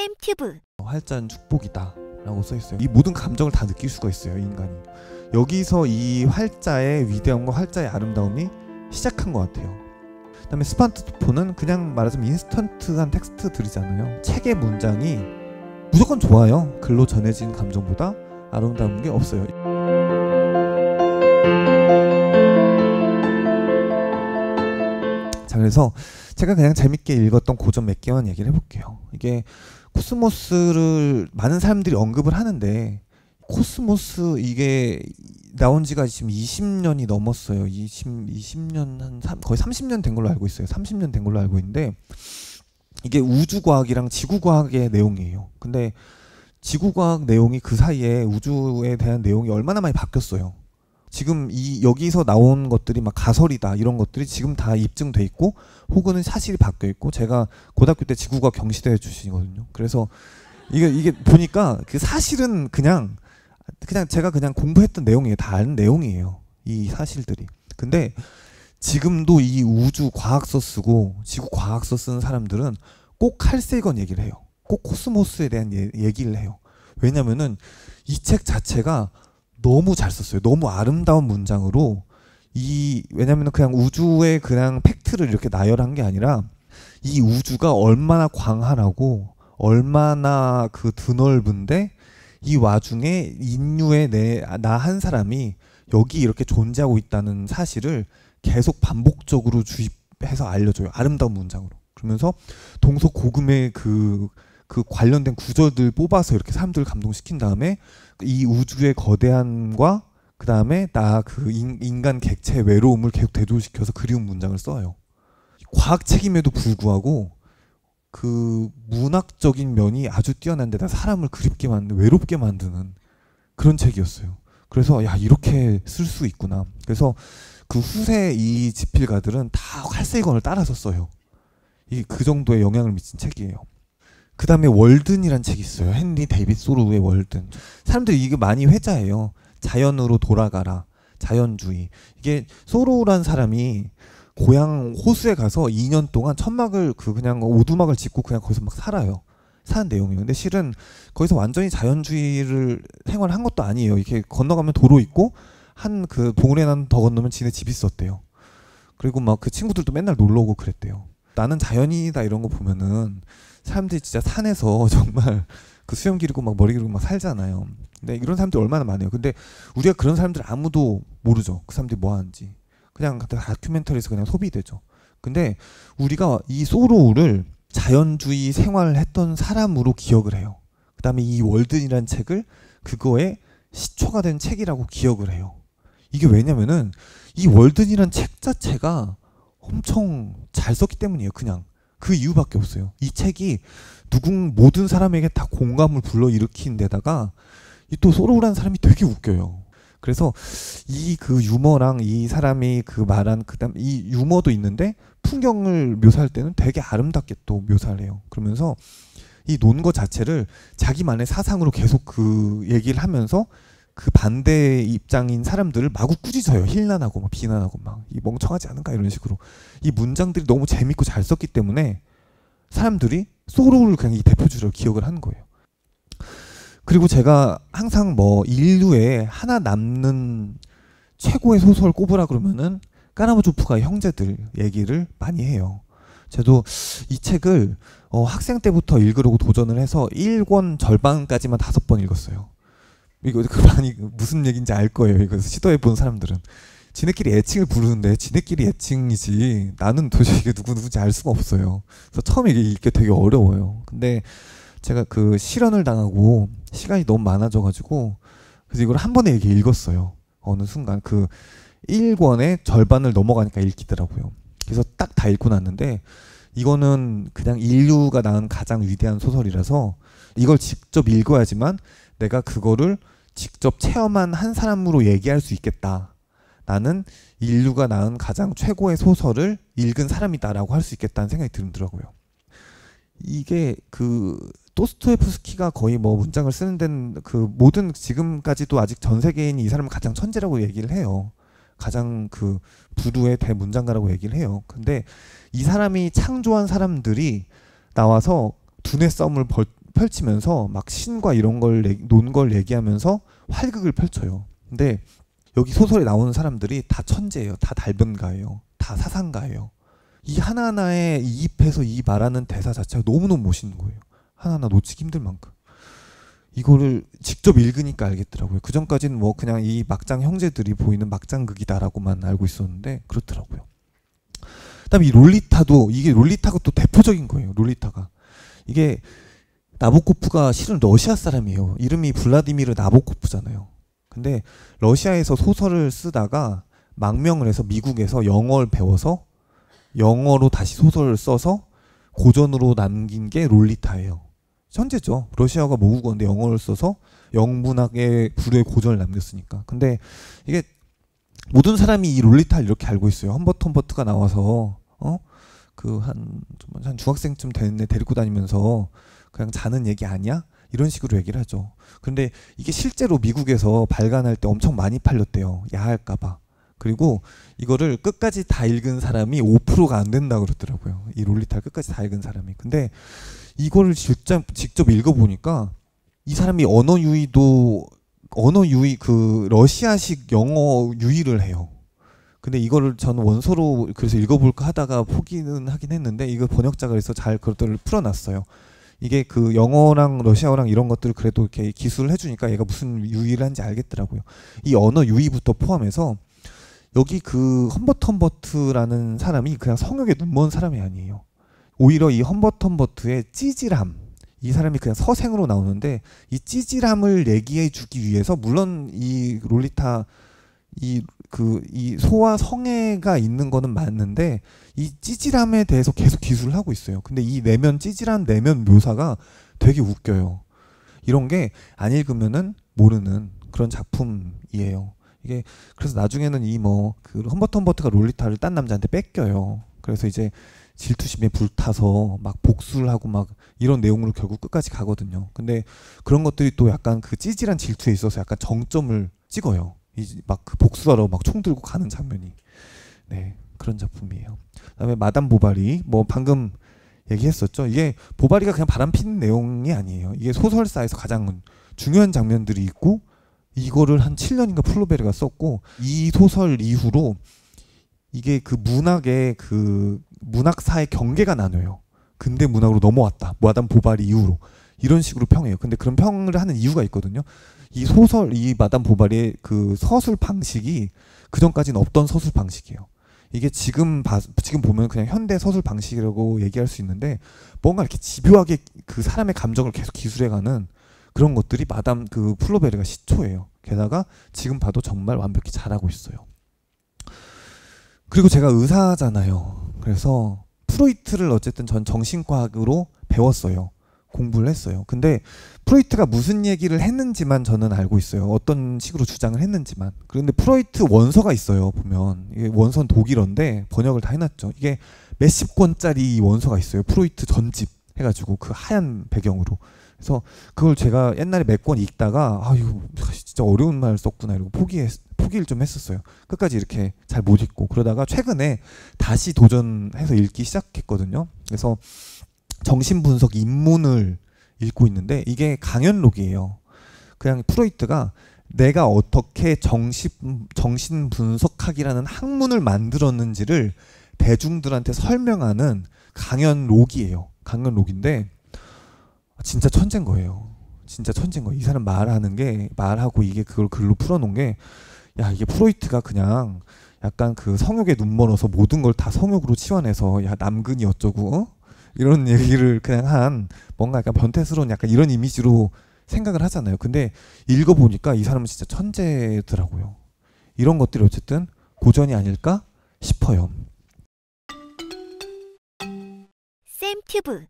쌤튜브 활자는 축복이다 라고 써있어요. 이 모든 감정을 다 느낄 수가 있어요, 인간이. 여기서 이 활자의 위대함과 활자의 아름다움이 시작한 것 같아요. 그 다음에 스마트폰은 그냥 말하자면 인스턴트한 텍스트들이잖아요. 책의 문장이 무조건 좋아요. 글로 전해진 감정보다 아름다운 게 없어요. 자, 그래서 제가 그냥 재밌게 읽었던 고전 몇 개만 얘기를 해볼게요. 이게 코스모스를 많은 사람들이 언급을 하는데, 코스모스 이게 나온 지가 지금 20년이 넘었어요. 20년 거의 30년 된 걸로 알고 있어요. 30년 된 걸로 알고 있는데, 이게 우주과학이랑 지구과학의 내용이에요. 근데 지구과학 내용이 그 사이에 우주에 대한 내용이 얼마나 많이 바뀌었어요. 지금 여기서 나온 것들이 막 가설이다 이런 것들이 지금 다 입증돼 있고, 혹은 사실이 바뀌어 있고. 제가 고등학교 때 지구과학 경시대 출신이거든요. 그래서 이게 보니까 그 사실은 그냥 제가 그냥 공부했던 내용이에요. 다 아는 내용이에요, 이 사실들이. 근데 지금도 이 우주 과학서 쓰고 지구 과학서 쓰는 사람들은 꼭 칼세이건 얘기를 해요. 꼭 코스모스에 대한 얘기를 해요. 왜냐면은 이 책 자체가 너무 잘 썼어요. 너무 아름다운 문장으로. 왜냐면은 그냥 우주의 그냥 팩트를 이렇게 나열한 게 아니라, 이 우주가 얼마나 광활하고 얼마나 그 드넓은데, 이 와중에 인류의 나 한 사람이 여기 이렇게 존재하고 있다는 사실을 계속 반복적으로 주입해서 알려줘요. 아름다운 문장으로. 그러면서 동서고금의 그 관련된 구절들 뽑아서 이렇게 사람들을 감동시킨 다음에, 이 우주의 거대함과 그 다음에 인간 객체의 외로움을 계속 대조시켜서 그리운 문장을 써요. 과학책임에도 불구하고 그 문학적인 면이 아주 뛰어난 데다 사람을 외롭게 만드는 그런 책이었어요. 그래서 야, 이렇게 쓸 수 있구나. 그래서 그 후세 이 지필가들은 다 칼세이건을 따라서 써요. 그 정도의 영향을 미친 책이에요. 그 다음에 월든이란 책이 있어요. 헨리 데이빗 소로우의 월든. 사람들이 이게 많이 회자해요. 자연으로 돌아가라, 자연주의. 이게 소로우란 사람이 고향 호수에 가서 2년 동안 천막을 그냥 오두막을 짓고 그냥 거기서 막 살아요. 사는 내용이에요. 근데 실은 거기서 완전히 자연주의를 생활한 것도 아니에요. 이렇게 건너가면 도로 있고, 그 봉우리난 더 건너면 지네 집 있었대요. 그리고 막 그 친구들도 맨날 놀러 오고 그랬대요. 나는 자연인이다 이런 거 보면은 사람들이 진짜 산에서 정말 그 수염 기르고 막 머리 기르고 막 살잖아요. 근데 이런 사람들 얼마나 많아요. 근데 우리가 그런 사람들 아무도 모르죠. 그 사람들이 뭐 하는지. 그냥 다큐멘터리에서 그냥 소비되죠. 근데 우리가 이 소로우를 자연주의 생활을 했던 사람으로 기억을 해요. 그 다음에 이 월든이라는 책을 그거에 시초가 된 책이라고 기억을 해요. 이게 왜냐면은 이 월든이라는 책 자체가 엄청 잘 썼기 때문이에요. 그냥 그 이유밖에 없어요. 이 책이 모든 사람에게 다 공감을 불러일으킨 데다가, 또 소로우라는 사람이 되게 웃겨요. 그래서 그 유머랑 이 사람이 그 말한 그다음 이 유머도 있는데, 풍경을 묘사할 때는 되게 아름답게 또 묘사를 해요. 그러면서 이 논거 자체를 자기만의 사상으로 계속 그 얘기를 하면서 그 반대 입장인 사람들을 마구 꾸짖어요. 힐난하고 막 비난하고 막 이 멍청하지 않은가 이런 식으로. 이 문장들이 너무 재밌고 잘 썼기 때문에 사람들이 소로우를 그냥 이 대표주로 기억을 하는 거예요. 그리고 제가 항상 인류에 하나 남는 최고의 소설 꼽으라 그러면은 까라마조프가의 형제들 얘기를 많이 해요. 저도 이 책을 학생 때부터 읽으려고 도전을 해서 1권 절반까지만 5번 읽었어요. 이거 많이 무슨 얘기인지 알 거예요. 이거 시도해본 사람들은. 지네끼리 애칭을 부르는데 지네끼리 애칭이지 나는 도저히 이게 누구인지 알 수가 없어요. 그래서 처음에 이게 읽기 되게 어려워요. 근데 제가 그 실언을 당하고 시간이 너무 많아져가지고, 그래서 이걸 한 번에 이렇게 읽었어요. 어느 순간 그 1권의 절반을 넘어가니까 읽히더라고요. 그래서 딱 다 읽고 났는데, 이거는 그냥 인류가 낳은 가장 위대한 소설이라서 이걸 직접 읽어야지만 내가 그거를 직접 체험한 한 사람으로 얘기할 수 있겠다. 나는 인류가 낳은 가장 최고의 소설을 읽은 사람이다라고 할 수 있겠다는 생각이 들더라고요. 이게 도스토옙스키가 거의 문장을 쓰는 데는 모든 지금까지도 아직 전 세계인이 이 사람을 가장 천재라고 얘기를 해요. 가장 부두의 대문장가라고 얘기를 해요. 근데 이 사람이 창조한 사람들이 나와서 두뇌 싸움을 펼치면서 막 신과 이런 걸 논 걸 얘기하면서 활극을 펼쳐요. 근데 여기 소설에 나오는 사람들이 다 천재예요. 다 달변가예요. 다 사상가예요. 이 하나하나에 이입해서 이 말하는 대사 자체가 너무너무 멋있는 거예요. 하나하나 놓치기 힘들 만큼. 이거를 직접 읽으니까 알겠더라고요. 그 전까지는 뭐 그냥 이 막장 형제들이 보이는 막장극이다라고만 알고 있었는데 그렇더라고요. 그다음에 이 롤리타도, 이게 롤리타가 또 대표적인 거예요. 롤리타가 이게 나보코프가 실은 러시아 사람이에요. 이름이 블라디미르 나보코프잖아요. 근데 러시아에서 소설을 쓰다가 망명을 해서 미국에서 영어를 배워서 영어로 다시 소설을 써서 고전으로 남긴 게 롤리타예요. 천재죠. 러시아가 모국어인데 영어를 써서 영문학의 불의 고전을 남겼으니까. 근데 이게 모든 사람이 이 롤리타를 이렇게 알고 있어요. 험버트가 나와서 그 한 중학생쯤 되는 애 데리고 다니면서 그냥 자는 얘기 아니야? 이런 식으로 얘기를 하죠. 근데 이게 실제로 미국에서 발간할 때 엄청 많이 팔렸대요. 야할까봐. 그리고 이거를 끝까지 다 읽은 사람이 5%가 안 된다고 그러더라고요. 이 롤리타를 끝까지 다 읽은 사람이. 근데 이거를 직접 읽어보니까 이 사람이 언어 유희 그 러시아식 영어 유희를 해요. 근데 이거를 저는 원서로 그래서 읽어볼까 하다가 포기는 하긴 했는데 이거 번역자가 그래서 잘 그것들을 풀어놨어요. 이게 그 영어랑 러시아어랑 이런 것들을 그래도 이렇게 기술을 해주니까 얘가 무슨 유희를 한지 알겠더라고요. 이 언어 유희부터 포함해서 여기 그 험버트라는 사람이 그냥 성역에 눈먼 사람이 아니에요. 오히려 이 험버트의 찌질함, 이 사람이 그냥 서생으로 나오는데 이 찌질함을 얘기해 주기 위해서 물론 이 롤리타 이 소와 성애가 있는 거는 맞는데 이 찌질함에 대해서 계속 기술을 하고 있어요. 근데 이 찌질한 내면 묘사가 되게 웃겨요. 이런 게 안 읽으면은 모르는 그런 작품이에요. 이게 그래서 나중에는 이 그 험버트가 롤리타를 딴 남자한테 뺏겨요. 그래서 이제 질투심에 불타서 막 복수를 하고 막 이런 내용으로 결국 끝까지 가거든요. 근데 그런 것들이 또 약간 그 찌질한 질투에 있어서 약간 정점을 찍어요. 막 그 복수하러 막 총 들고 가는 장면이. 네, 그런 작품이에요. 그다음에 마담 보바리, 뭐 방금 얘기했었죠. 이게 보바리가 그냥 바람 피는 내용이 아니에요. 이게 소설사에서 가장 중요한 장면들이 있고 이거를 한 7년인가 플로베르가 썼고 이 소설 이후로 이게 그 문학의 그 문학사의 경계가 나눠요. 근대 문학으로 넘어왔다. 마담 보바리 이후로. 이런 식으로 평해요. 근데 그런 평을 하는 이유가 있거든요. 이 마담 보바리의 그 서술 방식이 그전까지는 없던 서술 방식이에요. 이게 지금 보면 그냥 현대 서술 방식이라고 얘기할 수 있는데 뭔가 이렇게 집요하게 그 사람의 감정을 계속 기술해가는 그런 것들이 마담 그 플로베르가 시초예요. 게다가 지금 봐도 정말 완벽히 잘하고 있어요. 그리고 제가 의사잖아요. 그래서 프로이트를 어쨌든 전 정신과학으로 배웠어요. 공부를 했어요. 근데 프로이트가 무슨 얘기를 했는지만 저는 알고 있어요. 어떤 식으로 주장을 했는지만. 그런데 프로이트 원서가 있어요. 보면 이게 원서는 독일어인데 번역을 다 해놨죠. 이게 몇십 권짜리 원서가 있어요. 프로이트 전집 해가지고 그 하얀 배경으로. 그래서 그걸 제가 옛날에 몇 권 읽다가 이거 진짜 어려운 말 썼구나 이러고 포기를 좀 했었어요. 끝까지 이렇게 잘 못 읽고 그러다가 최근에 다시 도전해서 읽기 시작했거든요. 그래서 정신분석 입문을 읽고 있는데 이게 강연록이에요. 그냥 프로이트가 내가 어떻게 정신분석학이라는 학문을 만들었는지를 대중들한테 설명하는 강연록이에요. 강연록인데 진짜 천재인 거예요. 진짜 천재인 거예요. 이 사람 말하고 이게 그걸 글로 풀어놓은 게 이게 프로이트가 그냥 약간 그 성욕에 눈멀어서 모든 걸 다 성욕으로 치환해서 남근이 어쩌고 이런 얘기를 그냥 한 뭔가 약간 변태스러운 약간 이런 이미지로 생각을 하잖아요. 근데 읽어보니까 이 사람은 진짜 천재더라고요. 이런 것들이 어쨌든 고전이 아닐까 싶어요. 쌤튜브